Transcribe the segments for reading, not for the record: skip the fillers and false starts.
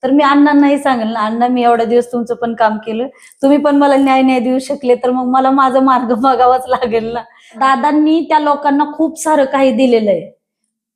तर मी अण्णांनाही सांगेल ना, अण्णा मी एवढ्या दिवस तुमचं पण काम केलं, तुम्ही पण मला न्याय नाही देऊ शकले, तर मग मला माझा मार्ग बघावाच लागेल ना. दादांनी त्या लोकांना खूप सारं काही दिलेलं आहे.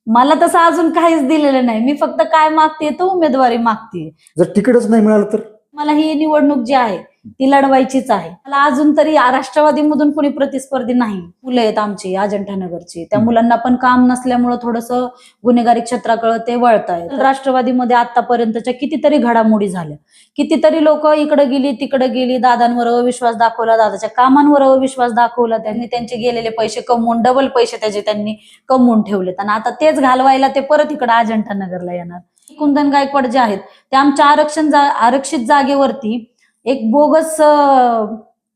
मला तसं अजून काहीच दिलेलं नाही. मी फक्त काय मागते तर उमेदवारी मागते. जर तिकीटच नाही मिळालं तर? मला ही निवडणूक जी आहे ती लढवायचीच आहे. मला अजून तरी राष्ट्रवादीमधून कोणी प्रतिस्पर्धी नाही. मुलं आहेत आमची अजंठा नगरची, त्या मुलांना पण काम नसल्यामुळे थोडंसं गुन्हेगारी क्षेत्राकडे ते वळतायत. राष्ट्रवादीमध्ये आतापर्यंतच्या कितीतरी घडामोडी झाल्या, कितीतरी लोक इकडे गेली तिकडे गेली, दादांवर अविश्वास दाखवला, दादाच्या कामांवर अविश्वास दाखवला, त्यांनी त्यांचे गेलेले पैसे कमवून डबल पैसे त्याचे त्यांनी कमवून ठेवलेत आणि आता तेच घालवायला ते परत इकडे अजंठा नगरला येणार. कुंदन गायकवाड जे आहेत ते आमच्या आरक्षित जागेवरती एक बोगस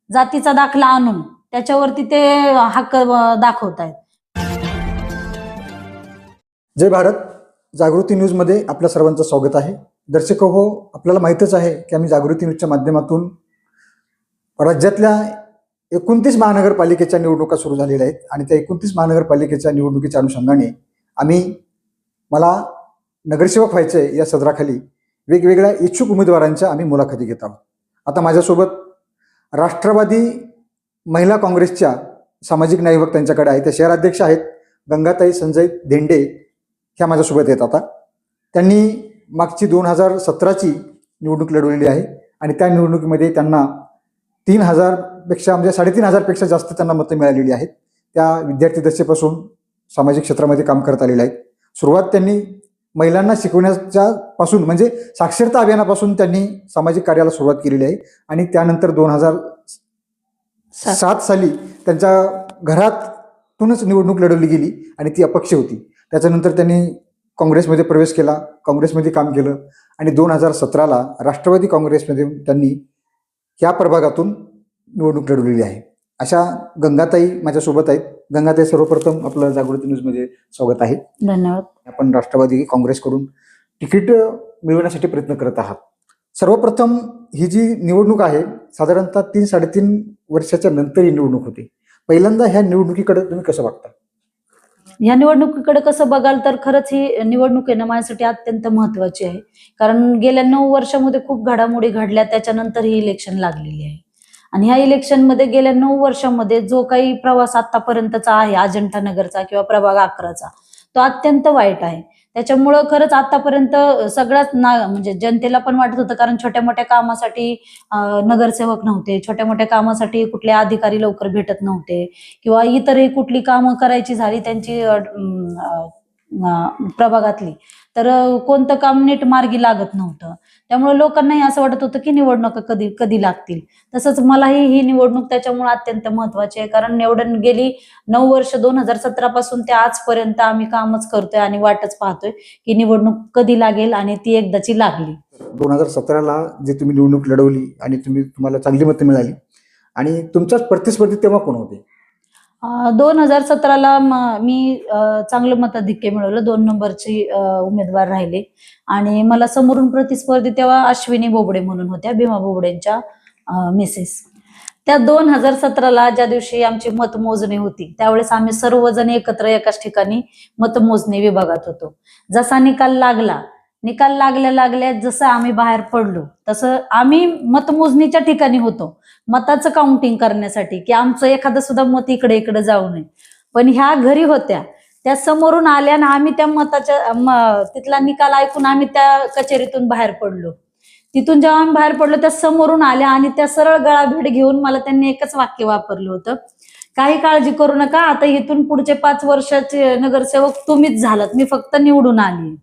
जातीचा दाखला आणून त्याच्यावरती ते हक्क दाखवतायत. जय भारत, जागृती न्यूज मध्ये आपल्या सर्वांचं स्वागत आहे. दर्शक हो, आपल्याला माहितच आहे की आम्ही जागृती न्यूजच्या माध्यमातून राज्यातल्या 29 महानगरपालिकेच्या निवडणुका सुरू झालेल्या आहेत आणि त्या 29 महानगरपालिकेच्या निवडणुकीच्या अनुषंगाने मला नगरसेवक व्हायचे या सदराखाली वेगवेगळ्या इच्छुक उमेदवारांच्या आम्ही मुलाखती घेत आहोत. आता माझ्यासोबत राष्ट्रवादी महिला काँग्रेसच्या सामाजिक न्याय विभाग त्यांच्याकडे आहे, त्या शहराध्यक्ष आहेत गंगाताई संजय धेंडे, ह्या माझ्यासोबत आहेत. आता त्यांनी मागची 2017ची निवडणूक लढवलेली आहे आणि त्या निवडणुकीमध्ये त्यांना 3,000 पेक्षा म्हणजे 3,500 पेक्षा जास्त त्यांना मतं मिळालेली आहेत. त्या विद्यार्थी दशेपासून सामाजिक क्षेत्रामध्ये काम करत आलेले आहेत. सुरुवात त्यांनी महिलांना शिकवण्याच्या पासून म्हणजे साक्षरता अभियानापासून त्यांनी सामाजिक कार्याला सुरुवात केलेली आहे आणि त्यानंतर 2007 साली त्यांच्या घरातूनच निवडणूक लढवली गेली आणि ती अपक्ष होती. त्याच्यानंतर त्यांनी काँग्रेसमध्ये प्रवेश केला, काँग्रेसमध्ये काम केलं आणि 2017ला राष्ट्रवादी काँग्रेसमध्ये त्यांनी ह्या प्रभागातून निवडणूक लढवलेली आहे. अशा गंगाताई माझ्यासोबत आहेत. गंगाताई, सर्वप्रथम आपलं जागृती न्यूजमध्ये स्वागत आहे. धन्यवाद. आपण राष्ट्रवादी काँग्रेसकडून तिकीट मिळवण्यासाठी प्रयत्न करत आहात. सर्वप्रथम ही जी निवडणूक आहे साधारणतः 3-3.5 वर्षाच्या नंतर ही निवडणूक होते. पहिल्यांदा ह्या निवडणुकीकडे तुम्ही कसं बघता? या निवडणुकीकडे कसं बघाल तर खरंच ही निवडणूक आहे ना माझ्यासाठी अत्यंत महत्वाची आहे. कारण गेल्या 9 वर्षामध्ये खूप घडामोडी घडल्या, त्याच्यानंतर ही इलेक्शन लागलेली आहे आणि ह्या इलेक्शनमध्ये गेल्या 9 वर्षामध्ये जो काही प्रवास आतापर्यंतचा आहे अजंठा नगरचा किंवा प्रभाग 11चा, तो अत्यंत वाईट आहे. त्याच्यामुळं खरंच आतापर्यंत सगळ्याच म्हणजे जनतेला पण वाटत होतं, कारण छोट्या मोठ्या कामासाठी नगरसेवक नव्हते, छोट्या मोठ्या कामासाठी कुठले अधिकारी लवकर भेटत नव्हते किंवा इतरही कुठली कामं करायची झाली त्यांची प्रभागातली तर कोणतं काम नीट मार्गी लागत नव्हतं. त्यामुळे लोकांनाही असं वाटत होतं की निवडणुका कधी कधी लागतील. तसंच मलाही ही निवडणूक त्याच्यामुळे अत्यंत महत्वाची आहे, कारण एवढं गेली 9 वर्ष 2017 पासून ते आजपर्यंत आम्ही कामच करतोय आणि वाटच पाहतोय की निवडणूक कधी लागेल आणि ती एकदाची लागली. 2017ला जे तुम्ही निवडणूक लढवली आणि तुम्हाला चांगली मतं मिळाली आणि तुमच्याच प्रतिस्पर्धी तेव्हा कोण होते? 2017ला मी चांगलं मताधिक्य मिळवलं, 2 नंबरची उमेदवार राहिले आणि मला समोरून प्रतिस्पर्धी तेव्हा अश्विनी बोबडे म्हणून होत्या, भीमा बोबडेंच्या मिसेस. त्या 2017ला ज्या दिवशी आमची मतमोजणी होती त्यावेळेस आम्ही सर्वजण एकत्र एकाच ठिकाणी मतमोजणी विभागात होतो. जसा निकाल लागल्या जसं आम्ही बाहेर पडलो तसं आम्ही मतमोजणीच्या ठिकाणी होतो मताचं काउंटिंग करण्यासाठी की आमचं एखादं सुद्धा मत इकडे जाऊ नये. पण ह्या घरी होत्या, त्या समोरून आल्या आणि आम्ही त्या मताच्या तिथला निकाल ऐकून आम्ही त्या कचेरीतून बाहेर पडलो. तिथून जेव्हा आम्ही बाहेर पडलो त्या समोरून आल्या आणि त्या सरळ गळाभेट घेऊन मला त्यांनी एकच वाक्य वापरलं होतं, काही काळजी करू नका, आता इथून पुढचे 5 वर्षाचे नगरसेवक तुम्हीच झालात, मी फक्त निवडून आली.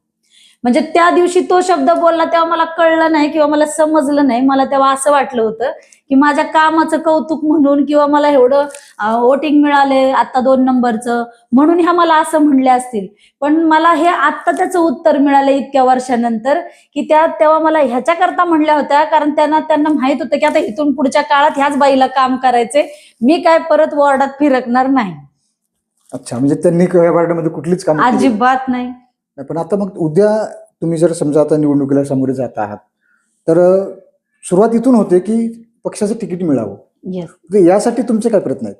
म्हणजे त्या दिवशी तो शब्द बोलला तेव्हा मला कळलं नाही किंवा मला समजलं नाही. मला तेव्हा असं वाटलं होतं की माझ्या कामाचं कौतुक म्हणून किंवा मला एवढं वोटिंग मिळाले आता 2 नंबरचं म्हणून ह्या मला असं म्हणले असतील. पण मला हे आत्ता त्याचं उत्तर मिळालं इतक्या वर्षानंतर की त्या तेव्हा मला ह्याच्याकरता म्हणल्या होत्या, कारण त्यांना माहित होतं की आता इथून पुढच्या काळात ह्याच बाईला काम करायचे, मी काय परत वॉर्डात फिरकणार नाही. अच्छा, म्हणजे त्यांनी वॉर्डामध्ये कुठलीच काम अजिबात नाही. पण आता मग उद्या तुम्ही जर समजा आता निवडणुकीला सामोरे जात आहात तर सुरुवात इथून होते की पक्षाचं तिकीट मिळावं. यासाठी तुमचे काय प्रयत्न आहेत?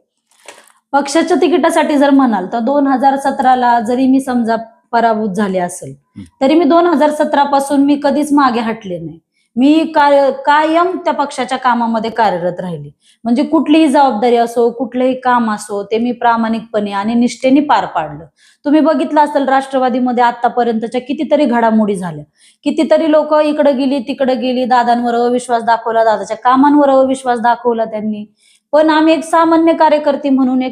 पक्षाच्या तिकिटासाठी जर म्हणाल तर 2017ला जरी मी समजा पराभूत झाले असेल तरी मी 2017 पासून मी कधीच मागे हटले नाही. मी कायम त्या पक्षाच्या कामामध्ये कार्यरत राहिली. म्हणजे कुठलीही जबाबदारी असो, कुठलंही काम असो, ते मी प्रामाणिकपणे आणि निष्ठेने पार पाडलं. तुम्ही बघितलं असेल राष्ट्रवादीमध्ये आतापर्यंतच्या कितीतरी घडामोडी झाल्या, कितीतरी लोक इकडे गेली तिकडे गेली, दादांवर अविश्वास दाखवला, दादाच्या कामांवर अविश्वास दाखवला त्यांनी. पण आम्ही एक सामान्य कार्यकर्ते म्हणून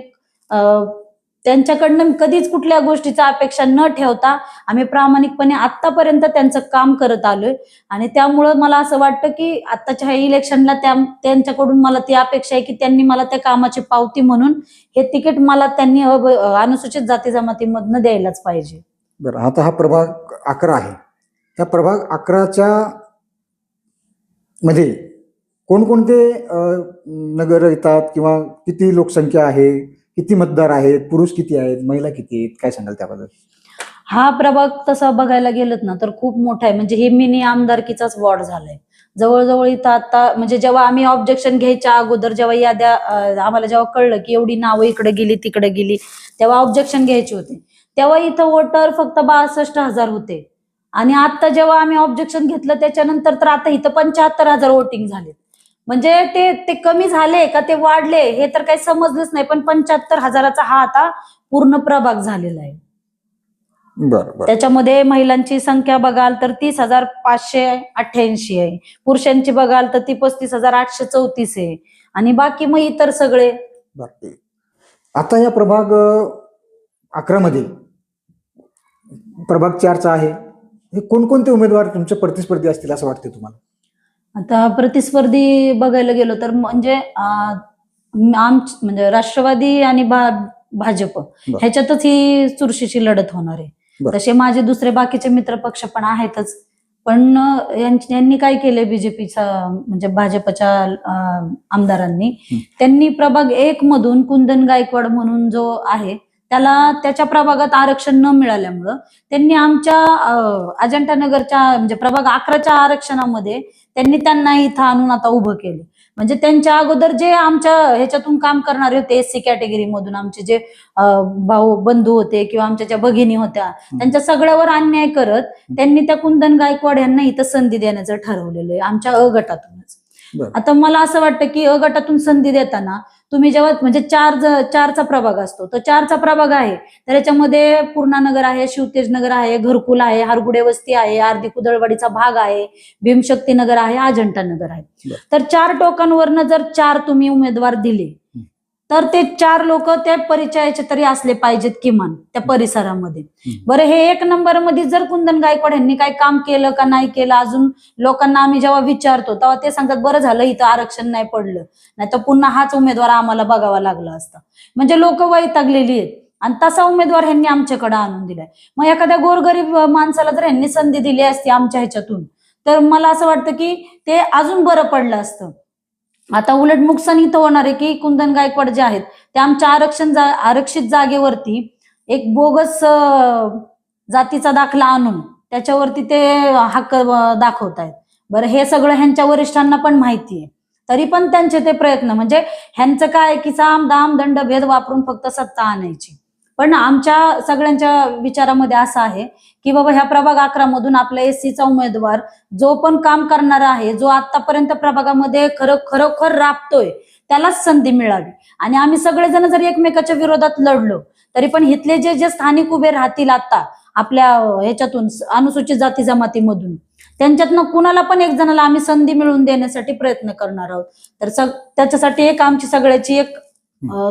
त्यांच्याकडनं कधीच कुठल्या गोष्टीचा अपेक्षा न ठेवता आम्ही प्रामाणिकपणे आतापर्यंत त्यांचं काम करत आलोय. आणि त्यामुळं मला असं वाटतं की आताच्या ह्या इलेक्शनला त्यांच्याकडून मला ती अपेक्षा आहे की त्यांनी मला त्या कामाची पावती म्हणून हे तिकीट मला त्यांनी अनुसूचित जाती जमातीमधनं द्यायलाच पाहिजे. बरं, आता हा प्रभाग 11 आहे. त्या प्रभाग 11च्या मध्ये कोणकोणते नगर येतात किंवा किती लोकसंख्या आहे, किती मतदार आहेत, पुरुष किती आहेत, महिला किती आहेत, काय सांगाल त्याबद्दल? हा प्रभाग तसा बघायला गेलं ना तर खूप मोठा आहे. म्हणजे हे मिनी आमदारकीचाच वॉर्ड झालाय. जवळजवळ इथं आता म्हणजे जेव्हा आम्ही ऑब्जेक्शन घ्यायच्या अगोदर जेव्हा याद्या आम्हाला जेव्हा कळलं की एवढी नावं इकडे गेली तिकडे गेली तेव्हा ऑब्जेक्शन घ्यायची होते, तेव्हा इथं वोटर फक्त 62,000 होते. आणि आता जेव्हा आम्ही ऑब्जेक्शन घेतलं त्याच्यानंतर तर आता इथं 75,000 वोटिंग झाले. म्हणजे ते कमी झाले का ते वाढले हे तर काही समजलंच नाही. पण 75,000चा हा आता पूर्ण प्रभाग झालेला आहे. बरं. त्याच्यामध्ये महिलांची संख्या बघाल तर 30,588 आहे, पुरुषांची बघाल तर ती 35,834 आहे आणि बाकी मग इतर सगळे. आता या प्रभाग 11 मध्ये प्रभाग 4चा आहे. हे कोणकोणते उमेदवार तुमचे प्रतिस्पर्धी असतील असं वाटते तुम्हाला? आता प्रतिस्पर्धी बघायला गेलो तर म्हणजे म्हणजे राष्ट्रवादी आणि भाजप ह्याच्यातच ही चुरशीची लढत होणार आहे. तसे माझे दुसरे बाकीचे मित्र पक्ष पण आहेतच. पण यांनी काय केलंय बीजेपीचा म्हणजे भाजपच्या आमदारांनी, त्यांनी प्रभाग 1 मधून कुंदन गायकवाड म्हणून जो आहे त्याच्या प्रभागात आरक्षण न मिळाल्यामुळं त्यांनी आमच्या अजंठा नगरच्या म्हणजे प्रभाग 11च्या आरक्षणामध्ये त्यांनी त्यांना इथं आणून आता उभं केलं. म्हणजे त्यांच्या अगोदर जे आमच्या ह्याच्यातून काम करणारे होते एससी कॅटेगरी मधून आमचे जे भाऊ बंधू होते किंवा आमच्या ज्या भगिनी होत्या त्यांच्या सगळ्यावर अन्याय करत त्यांनी त्या कुंदन गायकवाड यांना इथं संधी देण्याचं ठरवलेलं आहे आमच्या अ गटातूनच. आता मला असं वाटतं की अ गटातून संधी देताना तुम्ही जेव्हा म्हणजे 4चा प्रभाग असतो तर 4चा प्रभाग आहे तर याच्यामध्ये पूर्णा नगर आहे, शिवतेज नगर आहे, घरकुल आहे, हरगुडे वस्ती आहे, आर्धी कुदळवाडीचा भाग आहे, भीमशक्ती नगर आहे, अजंठा नगर आहे. तर 4 टोकांवरनं जर 4 तुम्ही उमेदवार दिले तर ते 4 लोक त्या परिचयाचे तरी असले पाहिजेत किमान त्या परिसरामध्ये. बरं, हे 1 नंबर मध्ये जर कुंदन गायकवाड यांनी काही काम केलं का नाही केलं अजून लोकांना आम्ही जेव्हा विचारतो तेव्हा ते सांगतात बरं झालं इथं आरक्षण नाही पडलं, नाही तर पुन्हा हाच उमेदवार आम्हाला बघावा लागला असता. म्हणजे लोक वैतागलेली आहेत आणि तसा उमेदवार ह्यांनी आमच्याकडे आणून दिलाय. मग एखाद्या गोरगरीब माणसाला जर ह्यांनी संधी दिली असती आमच्या ह्याच्यातून तर मला असं वाटतं की ते अजून बरं पडलं असतं. आता उलट नुकसान इथं होणार आहे की कुंदन गायकवाड जे आहेत ते आमच्या आरक्षित जागेवरती एक बोगस जातीचा दाखला आणून त्याच्यावरती ते हक्क दाखवतायत. बरं, हे सगळं ह्यांच्या वरिष्ठांना पण माहिती आहे तरी पण त्यांचे ते प्रयत्न म्हणजे ह्यांचं काय की साम दाम दंड भेद वापरून फक्त सत्ता आणायची. पण आमच्या सगळ्यांच्या विचारामध्ये असं आहे की बाबा ह्या प्रभाग 11 मधून आपला एससीचा उमेदवार जो पण काम करणारा आहे, जो आतापर्यंत प्रभागामध्ये खरोखर राबतोय त्यालाच संधी मिळावी. आणि आम्ही सगळेजण जर एकमेकाच्या विरोधात लढलो तरी पण इथले जे स्थानिक उभे राहतील आता आपल्या ह्याच्यातून अनुसूचित जाती जमातीमधून त्यांच्यातनं कुणाला पण एक जणाला आम्ही संधी मिळवून देण्यासाठी प्रयत्न करणार आहोत. तर त्याच्यासाठी एक आमची सगळ्याची एक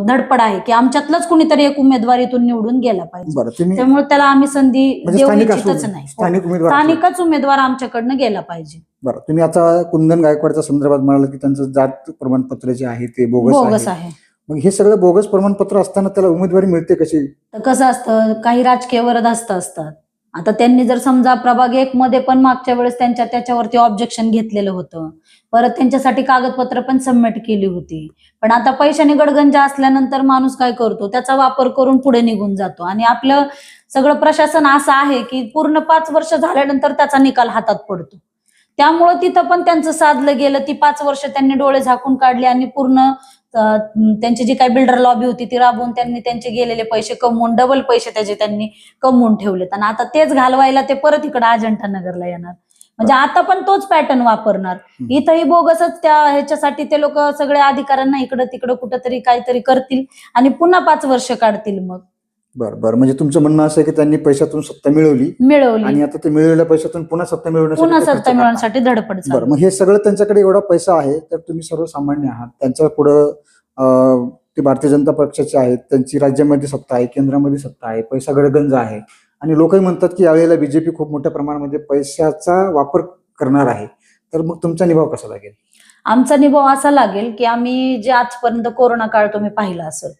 धडपड आहे की आमच्यातलंच कुणीतरी एक उमेदवार इथून निवडून गेला पाहिजे. त्यामुळे त्याला आम्ही संधी देऊ इच्छितच नाही. स्थानिकच उमेदवार आमच्याकडनं गेला पाहिजे. बरं, तुम्ही आता कुंदन गायकवाडच्या संदर्भात म्हणाल की त्यांचं जात प्रमाणपत्र जे आहे ते बोगस आहे. मग हे सगळं बोगस प्रमाणपत्र असताना त्याला उमेदवारी मिळते कशी? तर कसं असतं, काही राजकीय वरदहस्त असतात. आता त्यांनी जर समजा प्रभाग 1 मध्ये पण मागच्या वेळेस त्याच्यावरती ऑब्जेक्शन घेतलेलं होतं, परत त्यांच्यासाठी कागदपत्र पण सबमिट केली होती. पण आता पैशाने गडगंजा असल्यानंतर माणूस काय करतो त्याचा वापर करून पुढे निघून जातो. आणि आपलं सगळं प्रशासन असं आहे की पूर्ण 5 वर्ष झाल्यानंतर त्याचा निकाल हातात पडतो. त्यामुळं तिथं पण त्यांचं साधलं गेलं. ती 5 वर्ष त्यांनी डोळे झाकून काढली आणि पूर्ण त्यांची जी काही बिल्डर लॉबी होती ती राबवून त्यांनी त्यांचे गेलेले पैसे कमवून डबल पैसे त्याचे त्यांनी कमवून ठेवलेत आणि आता तेच घालवायला ते परत इकडे अजंठा नगरला येणार. म्हणजे आता पण तोच पॅटर्न वापरणार. इथंही बोगसच त्या ह्याच्यासाठी ते लोक सगळ्या अधिकाऱ्यांना इकडं तिकडं कुठंतरी काहीतरी करतील आणि पुन्हा 5 वर्ष काढतील. मग बरं, म्हणजे तुमचं म्हणणं असं आहे की त्यांनी पैशातून सत्ता मिळवली आणि आता ते मिळवलेल्या पैशातून पुन्हा सत्ता मिळवण्यासाठी मिळवण्यासाठी धडपड चालू. बरं, मग हे सगळं त्यांच्याकडे एवढा पैसा आहे तर तुम्ही सर्वसामान्य आहात, त्यांच्या पुढं ते भारतीय जनता पक्षाचे आहेत, त्यांची राज्यामध्ये सत्ता आहे, केंद्रामध्ये सत्ता आहे, पैसा गडगंज आहे आणि लोकही म्हणतात की यावेळेला बीजेपी खूप मोठ्या प्रमाणामध्ये पैशाचा वापर करणार आहे. तर मग तुमचा निभाव कसा लागेल? आमचा निभाव असा लागेल की आम्ही जे आजपर्यंत कोरोना काळ तुम्ही पाहिला असेल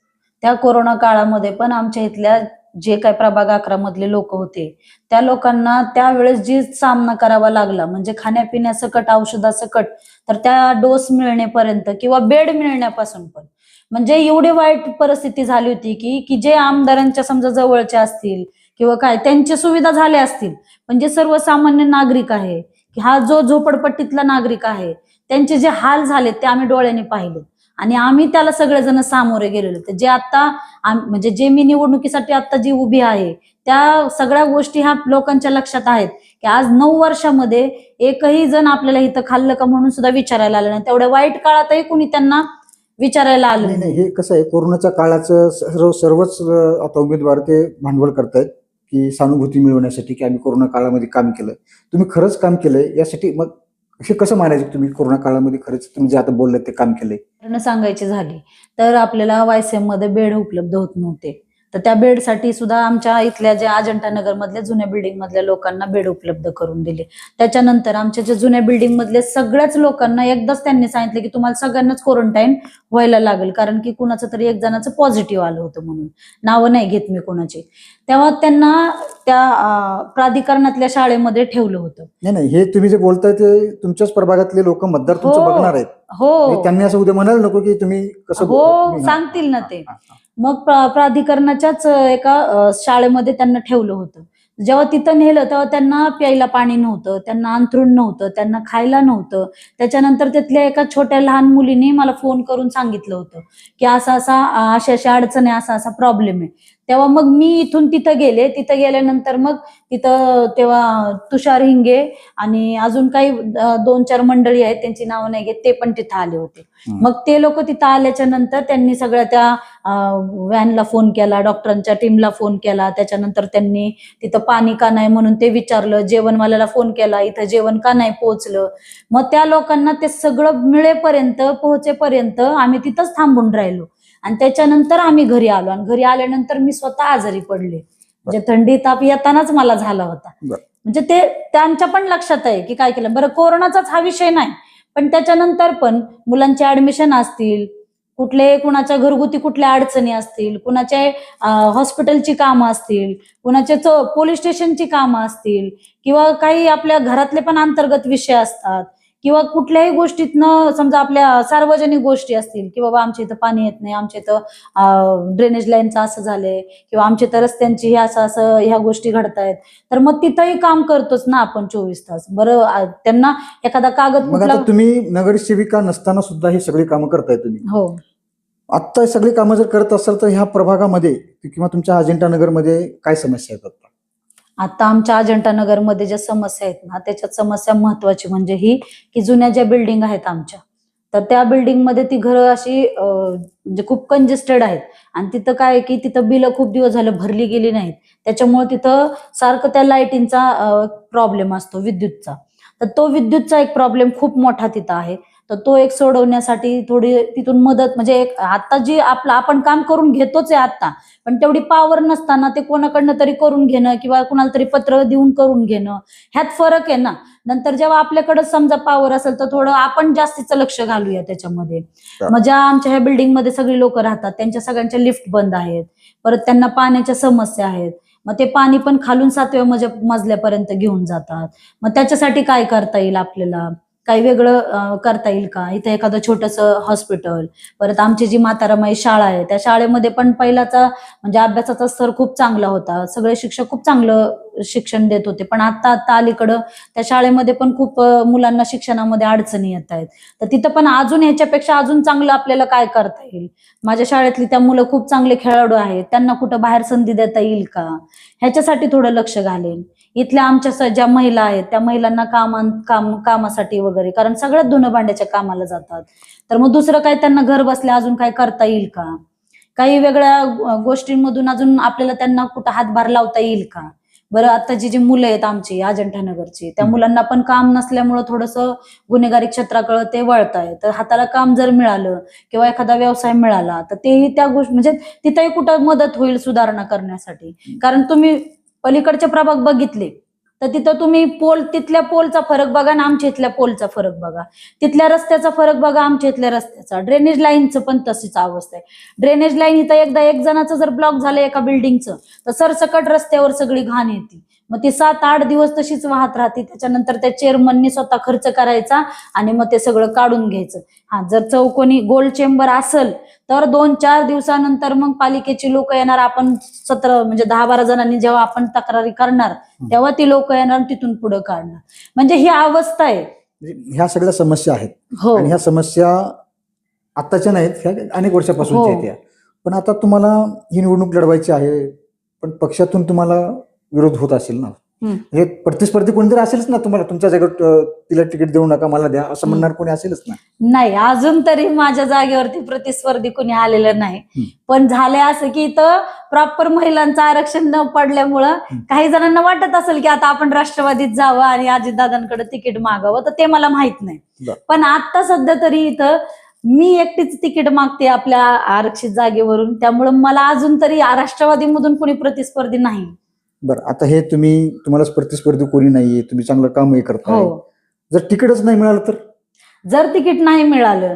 त्या कोरोना काळामध्ये पण आमच्या इथल्या जे काही प्रभाग 11 मधले लोक होते त्या लोकांना त्यावेळेस जी सामना करावा लागला म्हणजे खाण्यापिण्यासकट औषधासकट तर त्या डोस मिळण्यापर्यंत किंवा बेड मिळण्यापासून पण म्हणजे एवढी वाईट परिस्थिती झाली होती की जे आमदारांच्या समजा जवळचे असतील किंवा काय त्यांच्या सुविधा झाल्या असतील पण जे सर्वसामान्य नागरिक आहे की हा जो झोपडपट्टीतला नागरिक आहे त्यांचे जे हाल झाले ते आम्ही डोळ्यांनी पाहिले आणि आम्ही त्याला सगळेजण सामोरे गेलेलो. तर जे आता म्हणजे जे मी निवडणुकीसाठी आता जी उभी आहे त्या सगळ्या गोष्टी ह्या लोकांच्या लक्षात आहेत की आज 9 वर्षामध्ये एकही जण आपल्याला इथं खाल्लं का म्हणून सुद्धा विचारायला आलं नाही. तेवढ्या वाईट काळातही कुणी त्यांना विचारायला आलं नाही. हे कसं आहे, कोरोनाच्या काळाचं सर्वच आता उमेदवार ते भांडवल करतायत की सहानुभूती मिळवण्यासाठी की आम्ही कोरोना काळामध्ये काम केलं. तुम्ही खरंच काम केलंय यासाठी मग हे कसं मानायचं तुम्ही कोरोना काळामध्ये खरंच तुम्ही जे आता बोलले ते काम केलंय? सांगायची झाली तर आपल्याला YCM मध्ये बेड उपलब्ध होत नव्हते तर त्या बेडसाठी सुद्धा आमच्या इथल्या जे अजंठा नगर मधल्या जुन्या बिल्डिंग मधल्या लोकांना बेड उपलब्ध करून दिले. त्याच्यानंतर आमच्या जे जुन्या बिल्डिंग मधल्या सगळ्याच लोकांना एकदाच त्यांनी सांगितलं की तुम्हाला सगळ्यांनाच क्वारंटाईन व्हायला लागेल कारण की कुणाचं तरी एक जणाचं पॉझिटिव्ह आलं होतं म्हणून. नावं नाही घेत मी कोणाची. तेव्हा त्यांना त्या प्राधिकरणातल्या शाळेमध्ये ठेवलं होतं. नाही, हे तुम्ही जे बोलताय ते तुमच्याच प्रभागातले लोक मतदार तुमचं बघणार आहेत. हो, त्यांनी असं उद्या म्हणायला नको की तुम्ही कसं. हो, सांगतील ना ते. मग प्राधिकरणाच्याच एका शाळेमध्ये त्यांना ठेवलं होतं. जेव्हा तिथं नेलं तेव्हा त्यांना प्यायला पाणी नव्हतं, त्यांना अंथरूण नव्हतं, त्यांना खायला नव्हतं. त्याच्यानंतर तिथल्या एका छोट्या लहान मुलीने मला फोन करून सांगितलं होतं की अशा अडचण आहे, असा प्रॉब्लेम आहे. तेव्हा मग मी इथून तिथं गेले. तिथं गेल्यानंतर मग तिथं तेव्हा तुषार हिंगे आणि अजून काही 2-4 मंडळी आहेत त्यांची नावं नाही घेत ते पण तिथं आले होते. मग ते लोक तिथं आल्याच्या नंतर त्यांनी सगळ्या त्या व्हॅनला फोन केला, डॉक्टरांच्या टीमला फोन केला. त्याच्यानंतर त्यांनी तिथं पाणी का नाही म्हणून ते विचारलं, जेवणवाल्याला फोन केला, इथं जेवण का नाही पोहोचलं. मग त्या लोकांना ते सगळं मिळेपर्यंत पोहोचेपर्यंत आम्ही तिथंच थांबून राहिलो आणि त्याच्यानंतर आम्ही घरी आलो आणि घरी आल्यानंतर मी स्वतः आजारी पडले. म्हणजे थंडी ताप येतानाच मला झाला होता. म्हणजे ते त्यांच्या पण लक्षात आहे की काय केलं. बरं, कोरोनाचाच हा विषय नाही पण त्याच्यानंतर पण मुलांचे ऍडमिशन असतील, कुणाच्या घरगुती कुठल्या अडचणी असतील, कुणाचे हॉस्पिटलची कामं असतील, कुणाचे पोलीस स्टेशनची कामं असतील किंवा काही आपल्या घरातले पण अंतर्गत विषय असतात किंवा कुठल्याही गोष्टीतनं समजा आपल्या सार्वजनिक गोष्टी असतील की बाबा आमच्या इथं पाणी येत नाही, आमच्या इथं ड्रेनेज लाईनचं असं झालंय किंवा आमच्या इथं रस्त्यांची असं ह्या गोष्टी घडतायत तर मग तिथंही काम करतोच ना आपण 24 तास. बरं, त्यांना एखादा कागद कुठला. तुम्ही नगरसेविका नसताना सुद्धा ही सगळी कामं करताय तुम्ही. हो. आता सगळी कामं जर करत असाल तर ह्या प्रभागामध्ये किंवा तुमच्या अजिंठा नगरमध्ये काय समस्या येतात? आता आमच्या अजंठा नगरमध्ये ज्या समस्या आहेत ना त्याच्यात समस्या महत्वाची म्हणजे ही की जुन्या ज्या बिल्डिंग आहेत आमच्या तर त्या बिल्डिंगमध्ये ती घरं अशी म्हणजे खूप कंजेस्टेड आहेत आणि तिथं काय की तिथं बिलं खूप दिवस झालं भरली गेली नाहीत. त्याच्यामुळे तिथं सारखं त्या लाईटिंगचा प्रॉब्लेम असतो, विद्युतचा. तर तो विद्युतचा एक प्रॉब्लेम खूप मोठा तिथं आहे. तर तो एक सोडवण्यासाठी थोडी तिथून मदत म्हणजे एक आता जी आपण काम करून घेतोच आहे आता पण तेवढी पॉवर नसताना ते कोणाकडनं तरी करून घेणं किंवा कुणाला तरी पत्र देऊन करून घेणं ह्यात फरक आहे ना. नंतर जेव्हा आपल्याकडे समजा पॉवर असेल तर थोडं आपण जास्तीचं लक्ष घालूया त्याच्यामध्ये. मग ज्या आमच्या ह्या बिल्डिंगमध्ये सगळी लोक राहतात त्यांच्या सगळ्यांच्या लिफ्ट बंद आहेत, परत त्यांना पाण्याच्या समस्या आहेत. मग ते पाणी पण खालून 7व्या मजल्यापर्यंत घेऊन जातात. मग त्याच्यासाठी काय करता येईल आपल्याला, काही वेगळं करता येईल का, इथं एखादं छोटंसं हॉस्पिटल. परत आमची जी म्हातारामाई शाळा आहे त्या शाळेमध्ये पण पहिल्याचा म्हणजे अभ्यासाचा स्तर खूप चांगला होता, सगळे शिक्षक खूप चांगलं शिक्षण देत होते, पण आता अलीकडं त्या शाळेमध्ये पण खूप मुलांना शिक्षणामध्ये अडचणी येत आहेत. तर तिथं पण अजून ह्याच्यापेक्षा अजून चांगलं आपल्याला काय करता येईल? माझ्या शाळेतली त्या मुलं खूप चांगले खेळाडू आहेत, त्यांना कुठं बाहेर संधी देता येईल का, ह्याच्यासाठी थोडं लक्ष घालेल. इथल्या आमच्या ज्या महिला आहेत त्या महिलांना कामासाठी वगैरे, कारण सगळ्यात धुणं भांड्याच्या कामाला जातात, तर मग दुसरं काय त्यांना घर बसल्या अजून काय करता येईल का? काही वेगळ्या गोष्टींमधून अजून आपल्याला त्यांना कुठं हातभार लावता येईल का? बरं, आताची जी मुलं आहेत आमची अजंठा नगरची, त्या मुलांना पण काम नसल्यामुळं थोडंसं गुन्हेगारी क्षेत्राकडे ते वळताय. तर हाताला काम जर मिळालं किंवा एखादा व्यवसाय मिळाला तर तेही त्या गोष्टी म्हणजे तिथेही कुठं मदत होईल सुधारणा करण्यासाठी. कारण तुम्ही पलीकडचे प्रभाग बघितले तर तिथं तुम्ही तिथल्या पोलचा फरक बघा आणि आमच्या इथल्या पोलचा फरक बघा, तिथल्या रस्त्याचा फरक बघा, आमच्या इथल्या रस्त्याचा, ड्रेनेज लाईनचं पण तशीच अवस्था आहे. ड्रेनेज लाईन इथं एकदा एक जणाचं जर ब्लॉक झालं एका बिल्डिंगचं तर सरसकट रस्त्यावर सगळी घाण येते, मग ती 7-8 दिवस तशीच वाहत राहते. त्याच्यानंतर त्या चेअरमननी स्वतः खर्च करायचा आणि मग ते सगळं काढून घ्यायचं. हा, जर चौकोनी गोल चेंबर असेल तर 2-4 दिवसानंतर मग पालिकेची लोक येणार, आपण 17 म्हणजे 10-12 जणांनी जेव्हा आपण तक्रारी करणार तेव्हा ती लोक येणार, तिथून पुढे काढणार. म्हणजे ही अवस्था आहे. म्हणजे ह्या सगळ्या समस्या आहेत हो आणि ह्या समस्या आताच्या नाहीत, ह्या अनेक वर्षापासूनच्या आहेत. पण आता तुम्हाला ही निवडणूक लढवायची आहे, पण पक्षातून तुम्हाला विरोध होत असेल ना, हे प्रतिस्पर्धी कोणतरी असेलच ना तुम्हाला, तुमच्या जागेवर तिला तिकीट देऊ नका मला द्या असं म्हणणार कोणी असेलच ना? नाही, अजून तरी माझ्या जागेवरती प्रतिस्पर्धी कोणी आलेलं नाही. पण झालंय असं की इथं प्रॉपर महिलांचं आरक्षण न पडल्यामुळं काही जणांना वाटत असेल की आता आपण राष्ट्रवादीत जावं आणि अजितदादांकडे तिकीट मागावं, तर ते मला माहित नाही. पण आता सध्या तरी इथं मी एकटीच तिकीट मागते आपल्या आरक्षित जागेवरून, त्यामुळे मला अजून तरी राष्ट्रवादीमधून कोणी प्रतिस्पर्धी नाही. बरं, आता हे तुम्हाला प्रतिस्पर्धी कोणी नाहीये, तुम्ही चांगलं कामही करताय, जर तिकीटच नाही मिळालं तर? जर तिकीट नाही मिळालं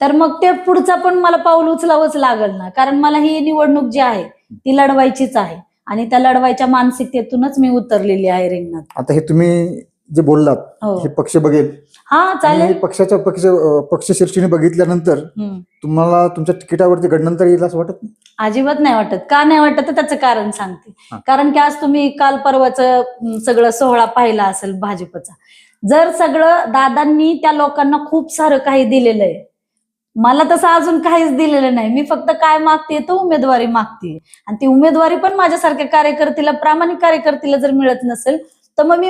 तर मग ते पुढचा पण मला पाऊल उचलावंच लागल ना, कारण मला ही निवडणूक जी आहे ती लढवायचीच आहे आणि त्या लढवायच्या मानसिकतेतूनच मी उतरलेली आहे रिंगणात. आता हे तुम्ही जे बोललात हे पक्ष बघेल, हा चालेल, पक्षशीर्षीने बघितल्यानंतर तुम्हाला तुमच्या तिकिटावरती गडनंतर येईल असं वाटत नाही? अजिबात नाही वाटत. का नाही वाटत त्याचं कारण सांगते. कारण की आज तुम्ही काल परवाचं सगळं सोहळा पाहिला असेल भाजपचा. जर सगळं दादांनी त्या लोकांना खूप सारं काही दिलेलं आहे, मला तसं अजून काहीच दिलेलं नाही. मी फक्त काय मागते तो उमेदवारी मागते, आणि ती उमेदवारी पण माझ्यासारख्या कार्यकर्त्याला, प्रामाणिक कार्यकर्त्याला जर मिळत नसेल तर मग मी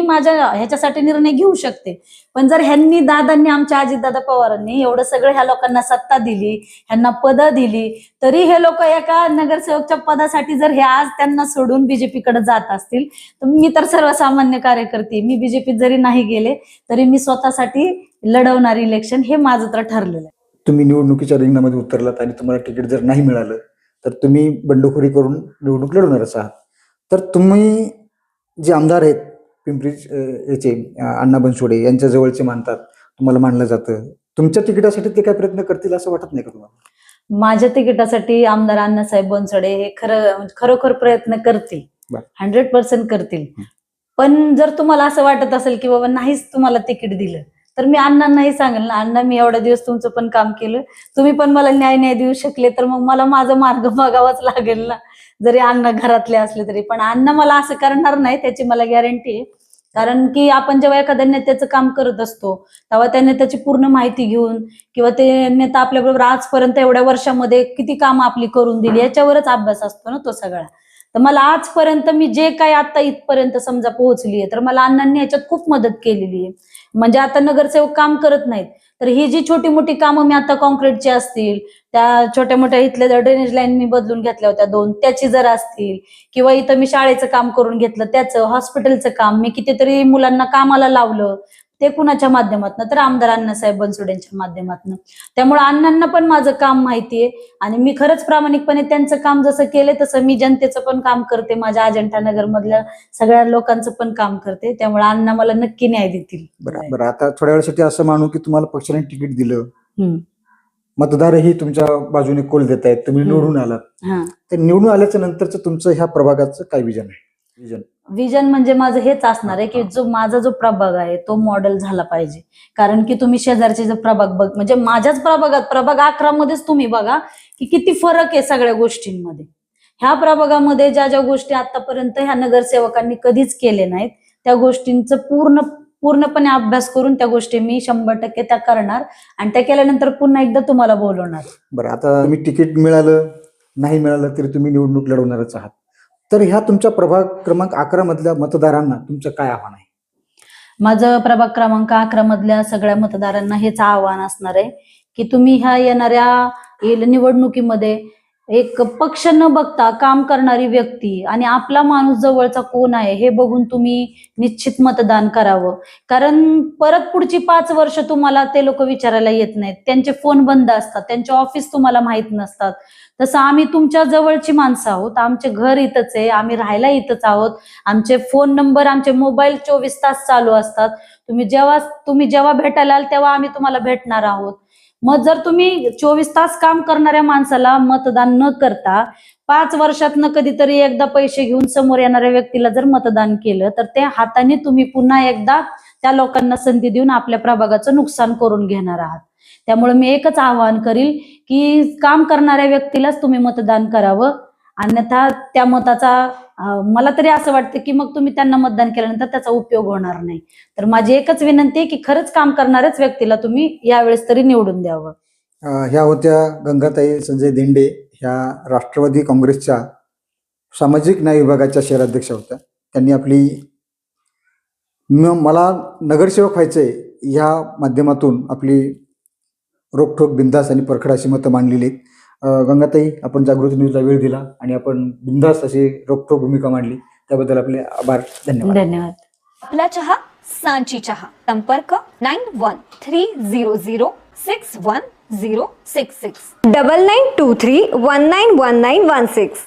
माझ्या ह्याच्यासाठी निर्णय घेऊ शकते. पण जर दादांनी, आमच्या अजितदादा पवारांनी एवढं सगळं ह्या लोकांना सत्ता दिली, ह्यांना पदं दिली, तरी हे लोक एका नगरसेवकच्या पदासाठी जर हे आज त्यांना सोडून बीजेपीकडे जात असतील, तर मी तर सर्वसामान्य कार्यकर्ते, मी बीजेपीत जरी नाही गेले तरी मी स्वतःसाठी लढवणारी इलेक्शन हे माझं तर ठरलेलं आहे. तुम्ही निवडणुकीच्या रिंगणामध्ये उतरलात आणि तुम्हाला तिकीट जर नाही मिळालं तर तुम्ही बंडखोरी करून निवडणूक लढवणारच आहात. तर तुम्ही जे आमदार आहेत पिंपरी याचे अण्णा बनसोडे यांच्या जवळचे मानतात, तुम्हाला मानलं जातं, तुमच्या तिकिटासाठी ते काय प्रयत्न करतील असं वाटत नाही का तुम्हाला? माझ्या तिकिटासाठी आमदार अण्णासाहेब बनसोडे हे खरोखर प्रयत्न करतील, 100% करतील. पण जर तुम्हाला असं वाटत असेल की बाबा नाहीच तुम्हाला तिकीट दिलं तर मी अण्णांनाही सांगेल ना, अण्णा मी एवढ्या दिवस तुमचं पण काम केलं, तुम्ही पण मला न्याय देऊ शकले, तर मग मला माझा मार्ग बघावाच लागेल ना, जरी अण्णा घरातले असले तरी. पण अण्णा मला असं करणार नाही त्याची मला गॅरंटी आहे. कारण की आपण जेव्हा एखाद्या नेत्याचं काम करत असतो तेव्हा त्या नेत्याची पूर्ण माहिती घेऊन, किंवा ते नेता आपल्याबरोबर आजपर्यंत एवढ्या वर्षामध्ये किती कामं आपली करून दिली याच्यावरच अभ्यास असतो ना तो सगळा. तर मला आजपर्यंत मी जे काही आता इथपर्यंत समजा पोहोचली आहे, तर मला अण्णांनी याच्यात खूप मदत केलेली आहे. म्हणजे आता नगरसेवक काम करत नाहीत तर ही जी छोटी मोठी कामं मी आता कॉन्क्रीटची असतील, त्या छोट्या मोठ्या इथल्या ड्रेनेज लाईन मी बदलून घेतल्या होत्या 2, त्याची जर असतील, किंवा इथं मी शाळेचं काम करून घेतलं त्याचं, हॉस्पिटलचं काम मी कितीतरी मुलांना कामाला लावलं, ते कुणाच्या माध्यमातून, तर आमदार अण्णासाहेब बनसोडेंच्या माध्यमातून. त्यामुळे अण्णांना पण माझं काम माहितीये आणि मी खरंच प्रामाणिकपणे त्यांचं काम जसं केलंय तसं मी जनतेचं पण काम करते, माझ्या अजंठा नगर मधल्या सगळ्या लोकांचं पण काम करते. त्यामुळे अण्णा मला नक्की न्याय देतील. बरं, आता थोड्या वेळासाठी असं मानू की तुम्हाला पक्षाने तिकीट दिलं, मतदारही तुमच्या बाजूने कोल देत आहेत, तुम्ही निवडून आलात, तर निवडून आल्याच्या नंतरचं तुमचं ह्या प्रभागाचं काय विजन आहे? विजन म्हणजे माझं हेच असणार आहे की माझा जो प्रभाग आहे तो मॉडेल झाला पाहिजे. कारण की तुम्ही शेजारचे जो प्रभाग म्हणजे माझ्याच प्रभागात प्रभाग 11 मध्येच तुम्ही बघा की किती फरक आहे सगळ्या गोष्टींमध्ये. ह्या प्रभागामध्ये ज्या ज्या गोष्टी आतापर्यंत ह्या नगरसेवकांनी कधीच केले नाहीत त्या गोष्टींचं पूर्णपणे अभ्यास करून त्या गोष्टी मी 100% त्या करणार आणि त्या केल्यानंतर पुन्हा एकदा तुम्हाला बोलवणार. बरं, आता तुम्ही तिकीट मिळालं नाही मिळालं तरी तुम्ही निवडणूक लढवणारच आहात, तर ह्या तुमच्या प्रभाग क्रमांक 11 मधल्या मतदारांना तुमचं काय आव्हान आहे? माझं प्रभाग क्रमांक 11 मधल्या सगळ्या मतदारांना हेच आव्हान असणार आहे की तुम्ही ह्या येणाऱ्या निवडणुकीमध्ये एक पक्ष न बघता काम करणारी व्यक्ती आणि आपला माणूस जवळचा कोण आहे हे बघून तुम्ही निश्चित मतदान करावं. कारण परत पुढची 5 वर्ष तुम्हाला ते लोक विचारायला येत नाहीत, त्यांचे फोन बंद असतात, त्यांचे ऑफिस तुम्हाला माहित नसतात. तसं आम्ही तुमच्या जवळची माणसं आहोत, आमचे घर इथंच आहे, आम्ही राहायला इथंच आहोत, आमचे फोन नंबर आमचे मोबाईल 24 तास चालू असतात. तुम्ही जेव्हा भेटायला आल तेव्हा आम्ही तुम्हाला भेटणार आहोत. मग जर तुम्ही 24 तास काम करणाऱ्या माणसाला मतदान न करता 5 वर्षातनं कधीतरी एकदा पैसे घेऊन समोर येणाऱ्या व्यक्तीला जर मतदान केलं तर त्या हाताने तुम्ही पुन्हा एकदा त्या लोकांना संधी देऊन आपल्या प्रभागाचं नुकसान करून घेणार आहात. त्यामुळे मी एकच आवाहन करील की काम करणाऱ्या व्यक्तीलाच तुम्ही मतदान करावं, अन्यथा त्या मताचा मला तरी असं वाटतं की मग तुम्ही त्यांना मतदान केल्यानंतर त्याचा उपयोग होणार नाही. तर माझी एकच विनंती आहे की खरंच काम करणाऱ्याच व्यक्तीला तुम्ही यावेळेस तरी निवडून द्यावं. ह्या होत्या गंगाताई संजय दिंडे, ह्या राष्ट्रवादी काँग्रेसच्या सामाजिक न्याय विभागाच्या शहराध्यक्ष होत्या. त्यांनी आपली मला नगरसेवक व्हायचंय ह्या माध्यमातून आपली रोखठोक बिंदास आणि परखड अशी मतं मांडलेली आहेत. गंगाताई, आपण जागृती न्यूजला वेळ दिला आणि आपण बिंदास अशी रोखठोक भूमिका मांडली त्याबद्दल आपले आभार. धन्यवाद. धन्यवाद. आपला चहा सांची चहा. संपर्क 9130061066 9923191916.